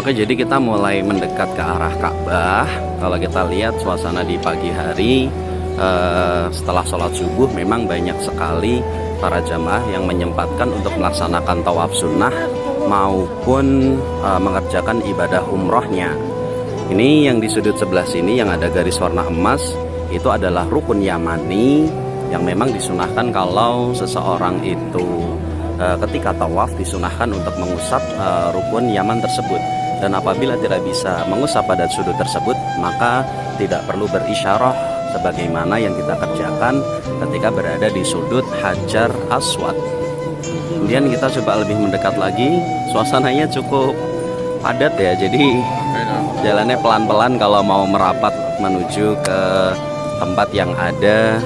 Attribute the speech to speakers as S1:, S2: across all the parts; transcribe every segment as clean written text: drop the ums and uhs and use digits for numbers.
S1: Oke, jadi kita mulai mendekat ke arah Ka'bah. Kalau kita lihat suasana di pagi hari setelah sholat subuh, memang banyak sekali para jamaah yang menyempatkan untuk melaksanakan tawaf sunnah maupun mengerjakan ibadah umrohnya. Ini yang di sudut sebelah sini yang ada garis warna emas, itu adalah rukun Yamani yang memang disunahkan kalau seseorang itu ketika tawaf disunahkan untuk mengusap rukun Yaman tersebut. Dan apabila tidak bisa mengusap pada sudut tersebut, maka tidak perlu berisyarah sebagaimana yang kita kerjakan ketika berada di sudut Hajar Aswad. Kemudian kita coba lebih mendekat lagi. Suasananya cukup padat ya, jadi jalannya pelan-pelan kalau mau merapat menuju ke tempat yang ada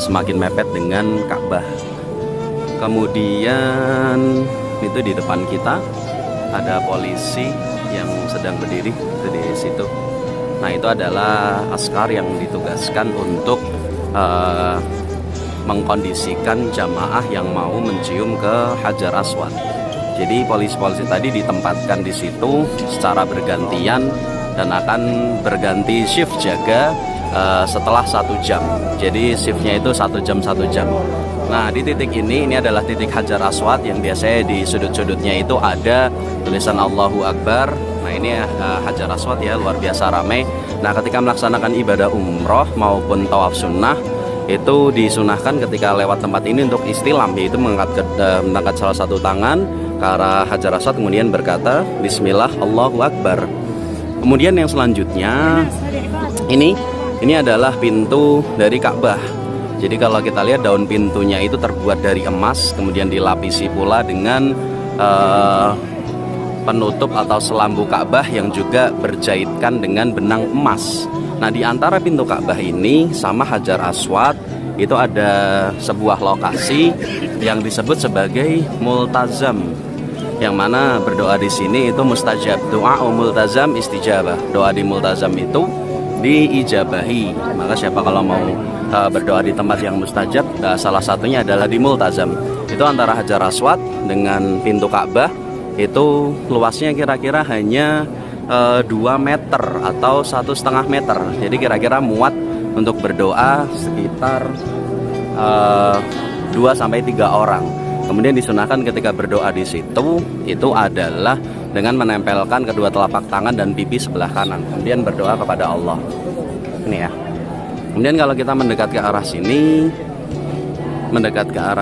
S1: semakin mepet dengan Ka'bah. Kemudian itu di depan kita ada polisi yang sedang berdiri itu di situ. Nah, itu adalah askar yang ditugaskan untuk mengkondisikan jamaah yang mau mencium ke Hajar Aswad. Jadi polisi-polisi tadi ditempatkan di situ secara bergantian dan akan berganti shift jaga setelah 1 jam. Jadi shiftnya itu 1 jam 1 jam. Nah, di titik ini adalah titik Hajar Aswad yang biasanya di sudut-sudutnya itu ada tulisan Allahu Akbar. Nah, ini Hajar Aswad ya, luar biasa ramai. Nah, ketika melaksanakan ibadah umroh maupun tawaf sunnah, itu disunahkan ketika lewat tempat ini untuk istilam, yaitu mengangkat salah satu tangan ke arah Hajar Aswad, kemudian berkata Bismillah Allahu Akbar. Kemudian yang selanjutnya ini adalah pintu dari Ka'bah. Jadi kalau kita lihat daun pintunya itu terbuat dari emas, kemudian dilapisi pula dengan penutup atau selambu Ka'bah yang juga berjahitkan dengan benang emas. Nah, di antara pintu Ka'bah ini sama Hajar Aswad itu ada sebuah lokasi yang disebut sebagai multazam, yang mana berdoa di sini itu mustajab. Doa multazam istijabah. Doa di multazam itu diijabahi. Maka siapa kalau mau berdoa di tempat yang mustajab, salah satunya adalah di multazam. Itu antara Hajar Aswad dengan pintu Ka'bah itu luasnya kira-kira hanya 2 meter atau 1,5 meter. Jadi kira-kira muat untuk berdoa sekitar 2-3 orang. Kemudian disunahkan ketika berdoa di situ itu adalah dengan menempelkan kedua telapak tangan dan pipi sebelah kanan, kemudian berdoa kepada Allah. Ini ya. Kemudian kalau kita mendekat ke arah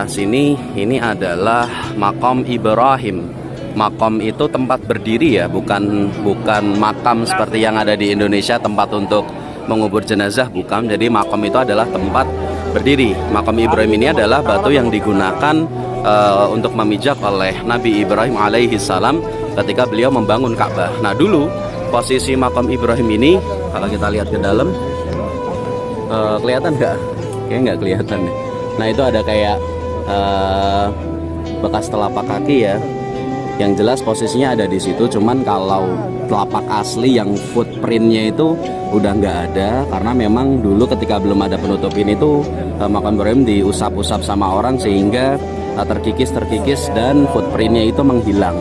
S1: sini, ini adalah Maqam Ibrahim. Maqam itu tempat berdiri ya, bukan makam seperti yang ada di Indonesia, tempat untuk mengubur jenazah, bukan. Jadi maqam itu adalah tempat berdiri. Maqam Ibrahim ini adalah batu yang digunakan untuk memijak oleh Nabi Ibrahim alaihi salam ketika beliau membangun Ka'bah. Nah, dulu posisi Maqam Ibrahim ini kalau kita lihat ke dalam, kelihatan nggak? Kayaknya nggak kelihatan nih. Nah, itu ada kayak bekas telapak kaki ya. Yang jelas posisinya ada di situ. Cuman kalau telapak asli yang footprintnya itu udah nggak ada, karena memang dulu ketika belum ada penutup ini tuh Maqam Ibrahim diusap-usap sama orang sehingga terkikis dan footprintnya itu menghilang.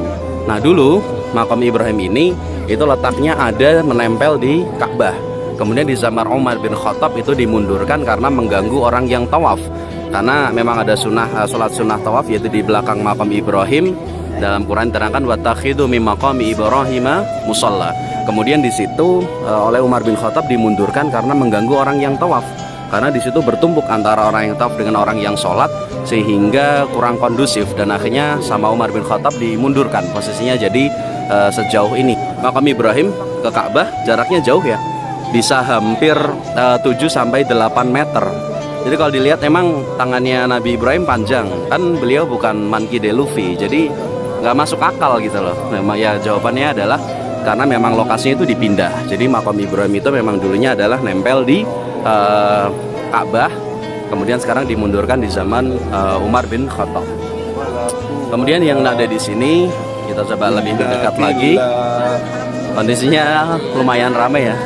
S1: Nah, dulu Maqam Ibrahim ini itu letaknya ada menempel di Ka'bah. Kemudian di zaman Umar bin Khattab itu dimundurkan karena mengganggu orang yang tawaf. Karena memang ada sholat sunnah tawaf, yaitu di belakang Maqam Ibrahim. Dalam Quran terangkan wattakhidhu min maqami Ibrahim musalla. Kemudian di situ oleh Umar bin Khattab dimundurkan karena mengganggu orang yang tawaf. Karena di situ bertumpuk antara orang yang tawaf dengan orang yang sholat sehingga kurang kondusif, dan akhirnya sama Umar bin Khattab dimundurkan posisinya jadi sejauh ini. Makam Ibrahim ke Ka'bah jaraknya jauh ya, bisa hampir 7-8 meter. Jadi kalau dilihat emang tangannya Nabi Ibrahim panjang, kan beliau bukan Manki Deluvi, jadi nggak masuk akal gitu loh. Memang ya jawabannya adalah karena memang lokasinya itu dipindah. Jadi makam Ibrahim itu memang dulunya adalah nempel di Ka'bah, kemudian sekarang dimundurkan di zaman Umar bin Khattab. Kemudian yang ada di sini kita coba lebih mendekat lagi. Kondisinya lumayan ramai ya.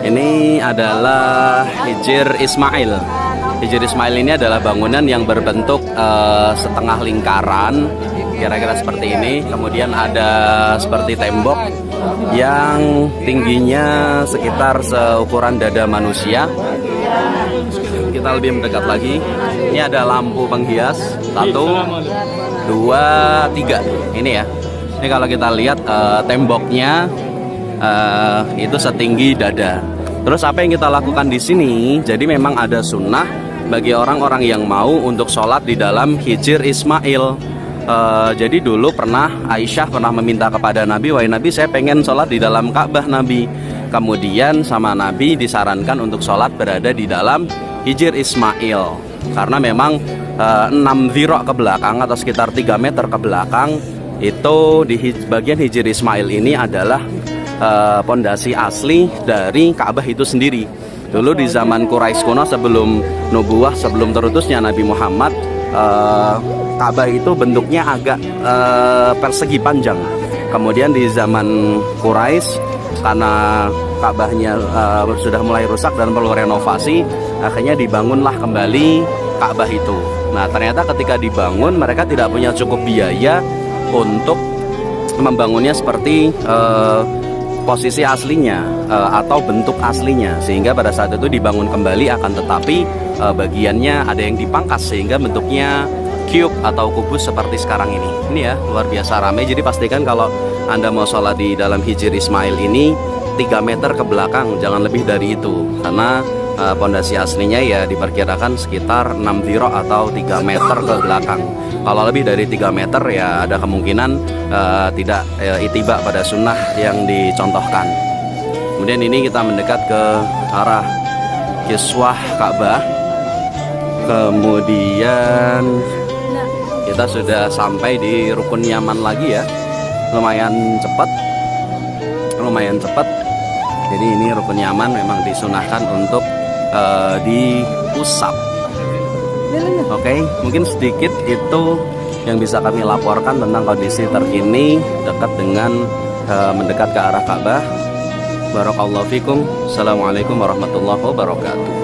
S1: Ini adalah Hijr Ismail. Hijr Ismail ini adalah bangunan yang berbentuk setengah lingkaran, kira-kira seperti ini. Kemudian ada seperti tembok yang tingginya sekitar seukuran dada manusia. Kita lebih mendekat lagi. Ini ada lampu penghias 1, 2, 3. Ini ya. Ini kalau kita lihat temboknya itu setinggi dada. Terus apa yang kita lakukan di sini? Jadi memang ada sunnah bagi orang-orang yang mau untuk sholat di dalam Hijr Ismail. Jadi dulu Aisyah pernah meminta kepada Nabi, wahai Nabi, saya pengen sholat di dalam Ka'bah Nabi. Kemudian sama Nabi disarankan untuk sholat berada di dalam Hijr Ismail, karena memang 6 dhira' ke belakang atau sekitar 3 meter ke belakang itu di bagian Hijr Ismail ini adalah pondasi asli dari Ka'bah itu sendiri. Dulu di zaman Quraisy kuno sebelum nubuwah, sebelum terutusnya Nabi Muhammad, Ka'bah itu bentuknya agak persegi panjang. Kemudian di zaman Quraisy, karena Ka'bahnya sudah mulai rusak dan perlu renovasi, akhirnya dibangunlah kembali Ka'bah itu. Nah ternyata ketika dibangun mereka tidak punya cukup biaya untuk membangunnya seperti posisi aslinya atau bentuk aslinya, sehingga pada saat itu dibangun kembali, akan tetapi bagiannya ada yang dipangkas sehingga bentuknya cube atau kubus seperti sekarang ini. Ini ya luar biasa ramai. Jadi pastikan kalau Anda mau sholat di dalam Hijr Ismail ini 3 meter ke belakang, jangan lebih dari itu, karena pondasi aslinya ya diperkirakan sekitar 6 dhira' atau 3 meter ke belakang. Kalau lebih dari 3 meter ya ada kemungkinan tidak ittiba pada sunnah yang dicontohkan. Kemudian ini kita mendekat ke arah kiswah Ka'bah. Kemudian kita sudah sampai di rukun Yaman lagi ya. Lumayan cepat. Jadi ini rukun Yaman memang disunahkan untuk diusap. Oke, mungkin sedikit itu yang bisa kami laporkan tentang kondisi terkini dekat dengan mendekat ke arah Ka'bah. Barakallahu fikum. Assalamualaikum warahmatullahi wabarakatuh.